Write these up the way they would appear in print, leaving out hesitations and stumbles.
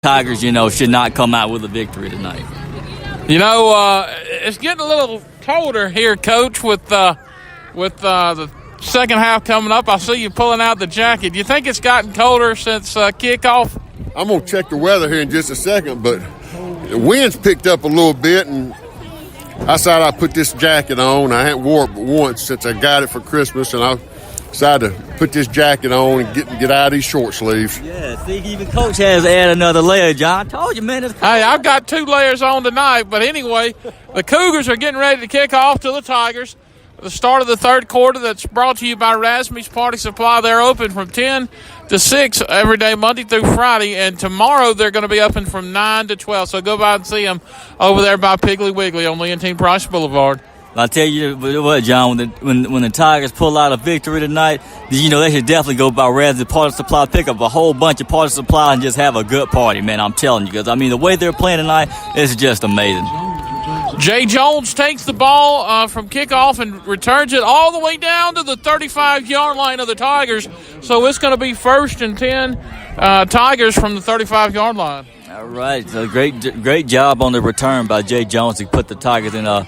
Tigers, should not come out with a victory tonight. It's getting a little colder here, Coach, with the second half coming up. I see you pulling out the jacket. Do you think it's gotten colder since kickoff? I'm going to check the weather here in just a second, but the wind's picked up a little bit, and I decided I'd put this jacket on. I hadn't wore it but once since I got it for Christmas, and I decided to put this jacket on and get out of these short sleeves. Yeah, see, even Coach has to add another layer, John. I told you, man. Hey, I've got 2 layers on tonight, but anyway, the Cougars are getting ready to kick off to the Tigers. The start of the third quarter that's brought to you by Razmy's Party Supply. They're open from 10 to 6 every day, Monday through Friday, and tomorrow they're going to be open from 9 to 12. So go by and see them over there by Piggly Wiggly on Leontine Price Boulevard. I'll tell you what, John, when the Tigers pull out a victory tonight, they should definitely go by Razmy's Party Supply, pick up a whole bunch of Party Supply, and just have a good party, man. I'm telling you, because, the way they're playing tonight is just amazing. Jay Jones takes the ball from kickoff and returns it all the way down to the 35-yard line of the Tigers. So it's going to be 1st and 10 Tigers from the 35-yard line. All right. So great job on the return by Jay Jones to put the Tigers in a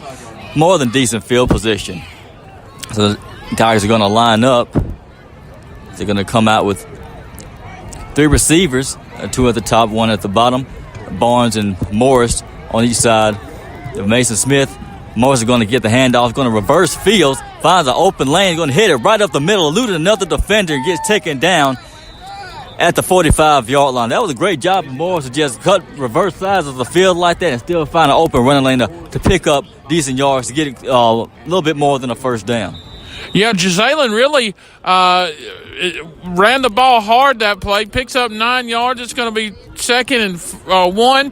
more than decent field position. So the Tigers are going to line up. They're going to come out with 3 receivers, 2 at the top, 1 at the bottom. Barnes and Morris on each side of Mason Smith. Morris is going to get the handoff, going to reverse fields, finds an open lane, going to hit it right up the middle, eluding another defender, and gets taken down at the 45-yard line. That was a great job of Morris to just cut reverse sides of the field like that and still find an open running lane to pick up decent yards to get a little bit more than a first down. Yeah, Jalen really ran the ball hard that play, picks up 9 yards. It's going to be 2nd and 1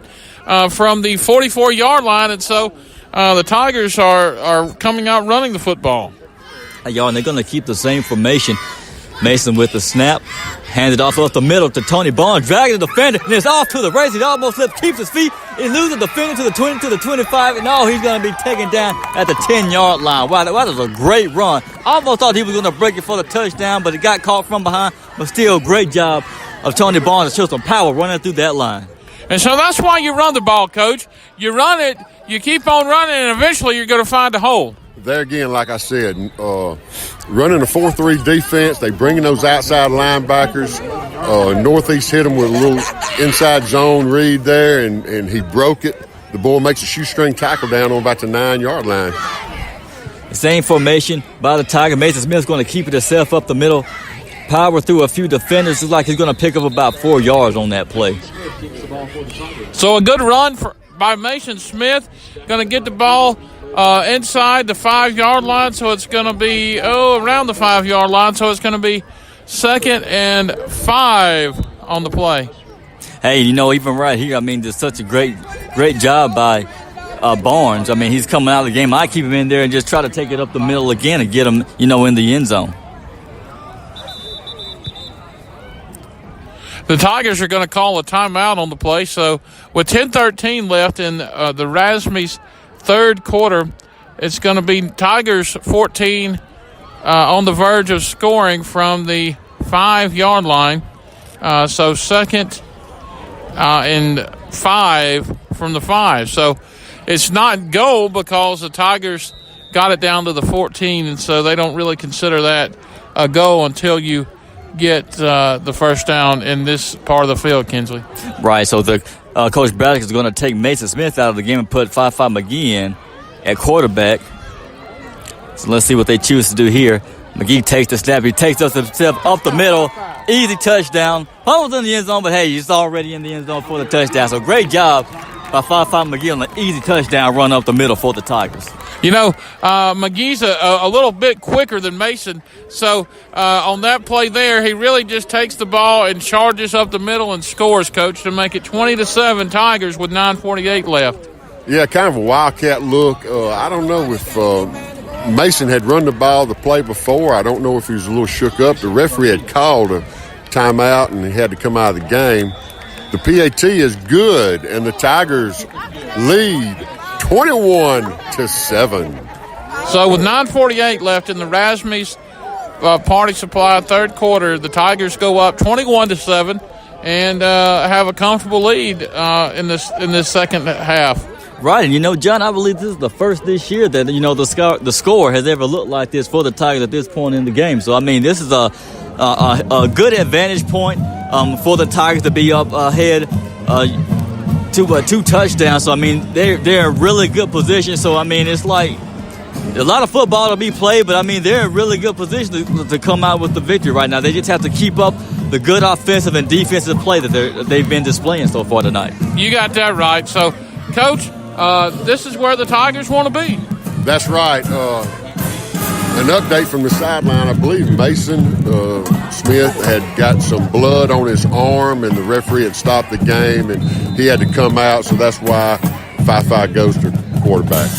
from the 44-yard line, and so the Tigers are coming out running the football. Hey, y'all, and they're going to keep the same formation. Mason with the snap, handed off the middle to Tony Barnes, dragging the defender, and it's off to the race. He almost slipped, keeps his feet, he loses the defender to the 20, to the 25, and he's going to be taken down at the 10-yard line. Wow, that was a great run. Almost thought he was going to break it for the touchdown, but he got caught from behind. But still, great job of Tony Barnes to show some power running through that line. And so that's why you run the ball, Coach. You run it, you keep on running, and eventually you're going to find a hole. There again, like I said, running a 4-3 defense, they bring in those outside linebackers. Northeast hit him with a little inside zone read there, and he broke it. The boy makes a shoestring tackle down on about the 9-yard line. The same formation by the Tiger. Mason Smith's going to keep it himself up the middle. Power through a few defenders. It's like he's going to pick up about 4 yards on that play. So a good run by Mason Smith. Going to get the ball inside the 5-yard line, so it's going to be around the 5-yard line, so it's going to be 2nd and 5 on the play. Hey, even right here, just such a great job by Barnes. He's coming out of the game. I keep him in there and just try to take it up the middle again and get him, in the end zone. The Tigers are going to call a timeout on the play, so with 10:13 left in the Razmy's third quarter, it's going to be Tigers 14 on the verge of scoring from the 5-yard line. So 2nd and 5 from the 5. So it's not goal because the Tigers got it down to the 14, and so they don't really consider that a goal until you get the first down in this part of the field, Kinsley. Right, so the Coach Braddock is going to take Mason Smith out of the game and put 5-5 McGee in at quarterback. So let's see what they choose to do here. McGee takes the snap. He takes us himself up the middle. Easy touchdown. Pummels in the end zone, but hey, he's already in the end zone for the touchdown. So great job by 5-5 McGee on an easy touchdown run up the middle for the Tigers. McGee's a little bit quicker than Mason. So on that play there, he really just takes the ball and charges up the middle and scores, Coach, to make it 20-7 Tigers with 9:48 left. Yeah, kind of a wildcat look. I don't know if Mason had run the ball the play before. I don't know if he was a little shook up. The referee had called a timeout, and he had to come out of the game. The PAT is good, and the Tigers lead 21-7. So with 9:48 left in the Razmy's Party Supply third quarter, the Tigers go up 21-7. and have a comfortable lead in this second half. Right, and John, I believe this is the first this year that the score has ever looked like this for the Tigers at this point in the game. So I mean, this is a good advantage point for the Tigers to be up ahead to 2 touchdowns. So I mean, they're in really good position. So I mean, it's like a lot of football to be played, but I mean, they're in really good position to come out with the victory right now. They just have to keep up the good offensive and defensive play that they've been displaying so far tonight. You got that right. So, Coach, this is where the Tigers want to be. That's right. An update from the sideline, I believe Mason Smith had got some blood on his arm, and the referee had stopped the game, and he had to come out, so that's why 5-5 goes to quarterback.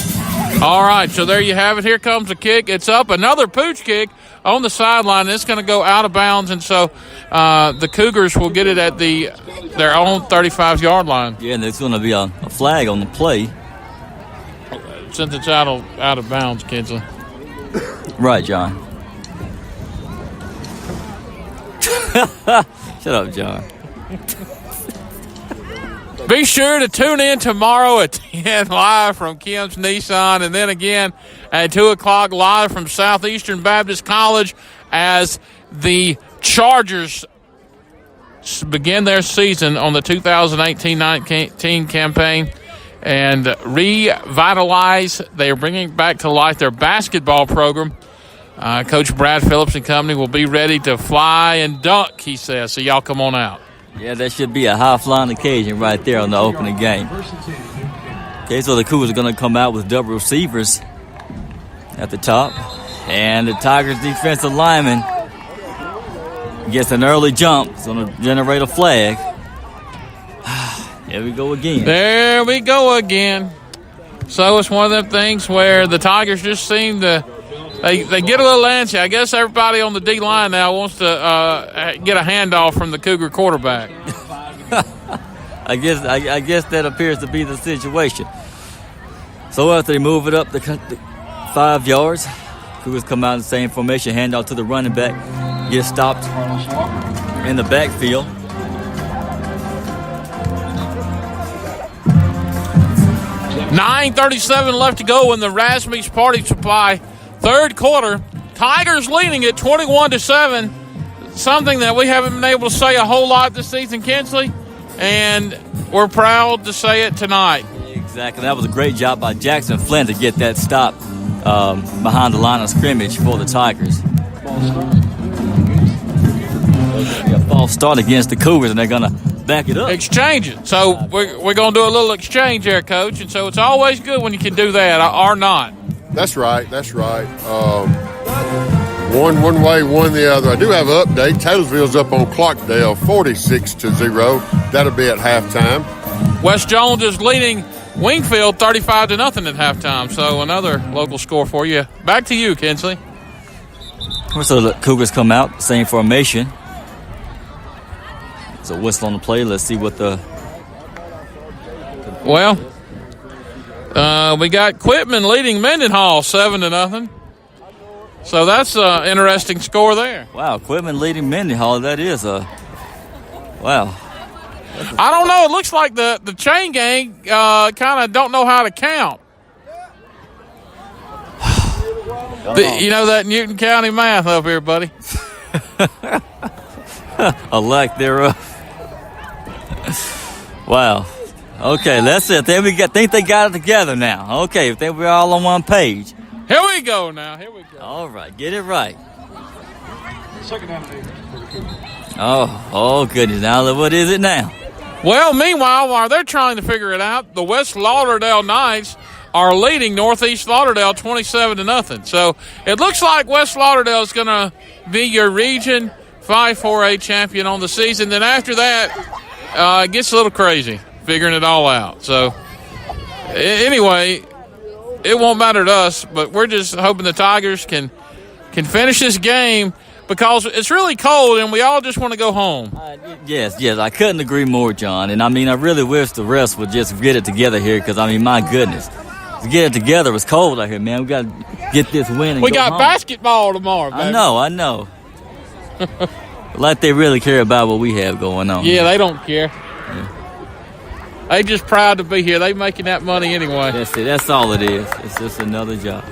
All right, so there you have it. Here comes the kick. It's up. Another pooch kick on the sideline. It's going to go out of bounds, and so the Cougars will get it at their own 35-yard line. Yeah, and there's going to be a flag on the play. Since it's out of bounds, Kinsley. Right, John. Shut up, John. Be sure to tune in tomorrow at 10 live from Kim's Nissan, and then again at 2 o'clock live from Southeastern Baptist College as the Chargers begin their season on the 2018-19 campaign and revitalize. They are bringing back to life their basketball program. Coach Brad Phillips and company will be ready to fly and dunk, he says, so y'all come on out. Yeah, that should be a high-flying occasion right there on the opening game. Okay, so the Cougars are going to come out with double receivers at the top. And the Tigers defensive lineman gets an early jump. It's going to generate a flag. There we go again. There we go again. So it's one of them things where the Tigers just seem to they get a little antsy. I guess everybody on the D-line now wants to get a handoff from the Cougar quarterback. I guess that appears to be the situation. So after they move it up the 5 yards, Cougars come out in the same formation, handoff to the running back, gets stopped in the backfield. $9:37 left to go in the Rasmus Party Supply third quarter. Tigers leading it 21-7. Something that we haven't been able to say a whole lot this season, Kinsley, and we're proud to say it tonight. Exactly. That was a great job by Jackson Flynn to get that stop behind the line of scrimmage for the Tigers. A false start against the Cougars, and they're going to back it up. Exchange it. So we're going to do a little exchange there, Coach, and so it's always good when you can do that or not. That's right. One way, one the other. I do have an update. Taylorsville's up on Clarkdale 46-0. That'll be at halftime. West Jones is leading Wingfield 35-0 at halftime. So another local score for you. Back to you, Kinsley. So the Cougars come out, same formation. So whistle on the play. Let's see what the... Well, we got Quitman leading Mendenhall 7-0. So that's an interesting score there. Wow, Quitman leading Mendenhall. That is a... Wow. I don't know. It looks like the chain gang kind of don't know how to count. You know that Newton County math up here, buddy. A lack thereof. Wow. Okay, that's it. There we go. Think they got it together now. Okay, think we're all on one page. Here we go now. Here we go. All right, get it right. Oh goodness. Now what is it now? Well, meanwhile, while they're trying to figure it out, the West Lauderdale Knights are leading Northeast Lauderdale 27-0. So it looks like West Lauderdale is going to be your Region 5-4A champion on the season. Then after that, it gets a little crazy figuring it all out. So anyway, it won't matter to us, but we're just hoping the Tigers can finish this game because it's really cold and we all just want to go home. Yes, I couldn't agree more, John. And I mean, I really wish the rest would just get it together here because, I mean, my goodness. To get it together, it's cold out here, man. We got to get this win and we go got home. Basketball tomorrow, baby. I know. Like they really care about what we have going on. Yeah, they don't care. They just proud to be here. They making that money anyway. That's it. That's all it is. It's just another job.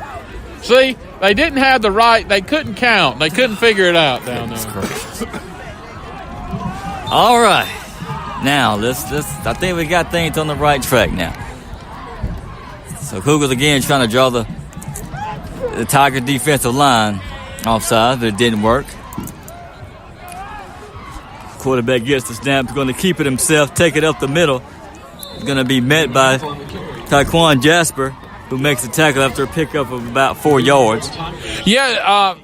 See, they didn't have the right. They couldn't count. They couldn't figure it out down there. All right. Now, let's. I think we got things on the right track now. So Cougars again trying to draw the Tiger defensive line offside, but it didn't work. Quarterback gets the snap. He's going to keep it himself, take it up the middle. He's going to be met by Taquan Jasper, who makes the tackle after a pickup of about 4 yards. Yeah,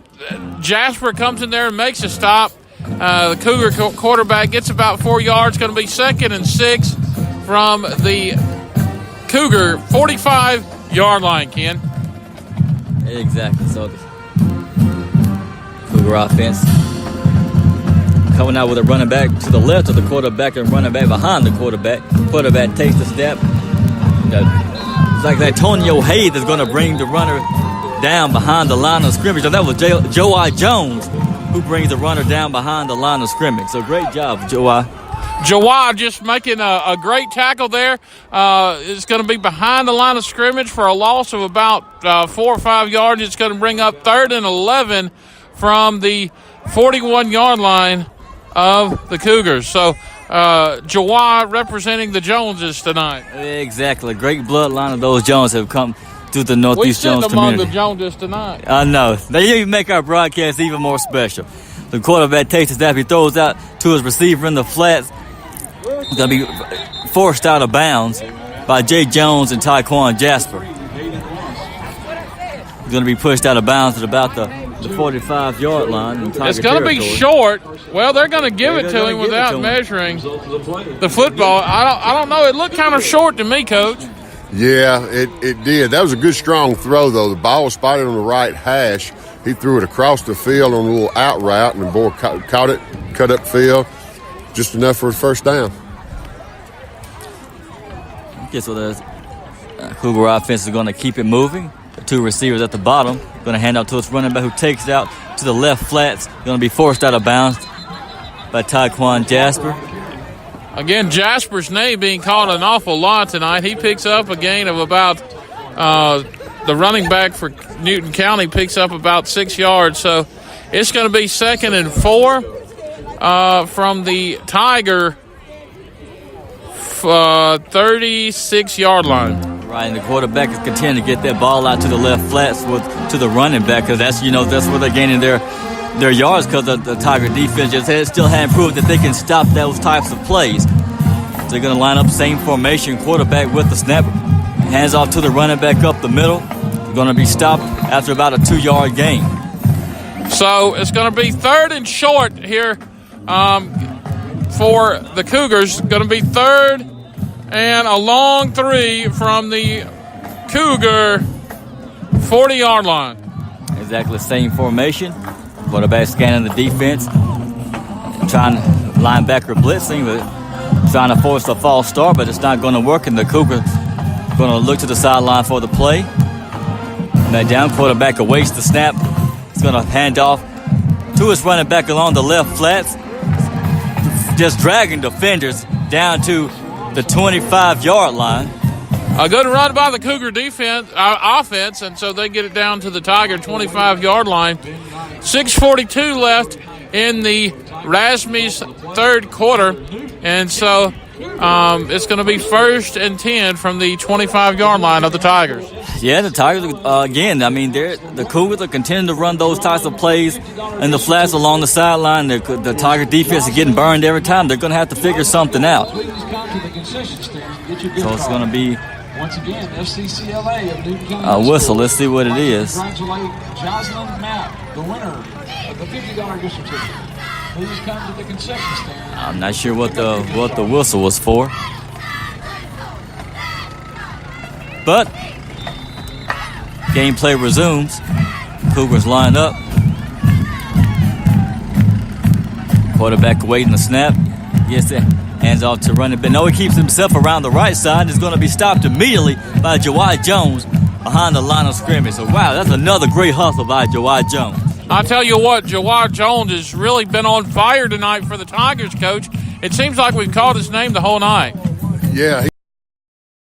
Jasper comes in there and makes a stop. The Cougar quarterback gets about 4 yards. Going to be 2nd and 6 from the Cougar 45-yard line, Ken. Exactly. So the Cougar offense coming out with a running back to the left of the quarterback and running back behind the quarterback. Quarterback takes the step. It's like Antonio Hayes is going to bring the runner down behind the line of scrimmage. So that was Joey Jones who brings the runner down behind the line of scrimmage. So great job, Joey. Joey just making a great tackle there. It's going to be behind the line of scrimmage for a loss of about 4 or 5 yards. It's going to bring up 3rd and 11 from the 41-yard line of the Cougars. So Joey representing the Joneses tonight. Exactly. Great bloodline of those Jones have come through the Northeast Jones among community. the Joneses tonight. I know. They even make our broadcast even more special. The quarterback takes the snap. He throws out to his receiver in the flats. He's going to be forced out of bounds by Jay Jones and Taquan Jasper. He's going to be pushed out of bounds at about the 45-yard line. It's going to be short. Well, they're going to give it to him without measuring the football. I don't know. It looked kind of short to me, Coach. Yeah, it did. That was a good, strong throw, though. The ball was spotted on the right hash. He threw it across the field on a little out route, and the boy caught it, cut up field, just enough for a first down. Guess what the Cougar offense is going to keep it moving. The 2 receivers at the bottom going to hand out to its running back, who takes it out to the left flats. Going to be forced out of bounds by Taquan Jasper. Again, Jasper's name being called an awful lot tonight. He picks up a gain of about the running back for Newton County picks up about 6 yards. So it's going to be 2nd and 4 from the Tiger 36-yard line. Right, and the quarterback is continuing to get that ball out to the left flats to the running back, because that's where they're gaining their yards, because the Tiger defense still hadn't proved that they can stop those types of plays. So they're going to line up same formation, quarterback with the snap, hands off to the running back up the middle. They're going to be stopped after about a 2-yard gain. So it's going to be 3rd and short here for the Cougars. Going to be 3rd and a long 3 from the Cougar 40-yard line. Exactly the same formation. Quarterback scanning the defense, trying linebacker blitzing, but trying to force a false start, but it's not going to work, and the Cougars going to look to the sideline for the play. Back down, quarterback awaits the snap. He's going to hand off to his running back along the left flats, just dragging defenders down to the 25-yard line. A good run by the Cougar offense, and so they get it down to the Tiger 25-yard line. 6:42 left in the Rasmus third quarter, and so it's going to be 1st and 10 from the 25-yard line of the Tigers. Yeah, the Tigers, again, I mean, the Cougars are continuing to run those types of plays in the flats along the sideline. The Tiger defense is getting burned every time. They're going to have to figure something out. So it's going to be once again, FCCLA of Newton County a whistle. Let's see what it is. Congratulate Jocelyn Mapp, the winner of the $50 gift certificate. Please come to the concession stand. I'm not sure what the whistle was for, but gameplay resumes. Cougars line up. Quarterback awaiting the snap. Yes, hands off to running back. No, he keeps himself around the right side. Is going to be stopped immediately by Joey Jones behind the line of scrimmage. So, wow, that's another great hustle by Joey Jones. I tell you what, Jawad Jones has really been on fire tonight for the Tigers, Coach. It seems like we've called his name the whole night. Yeah.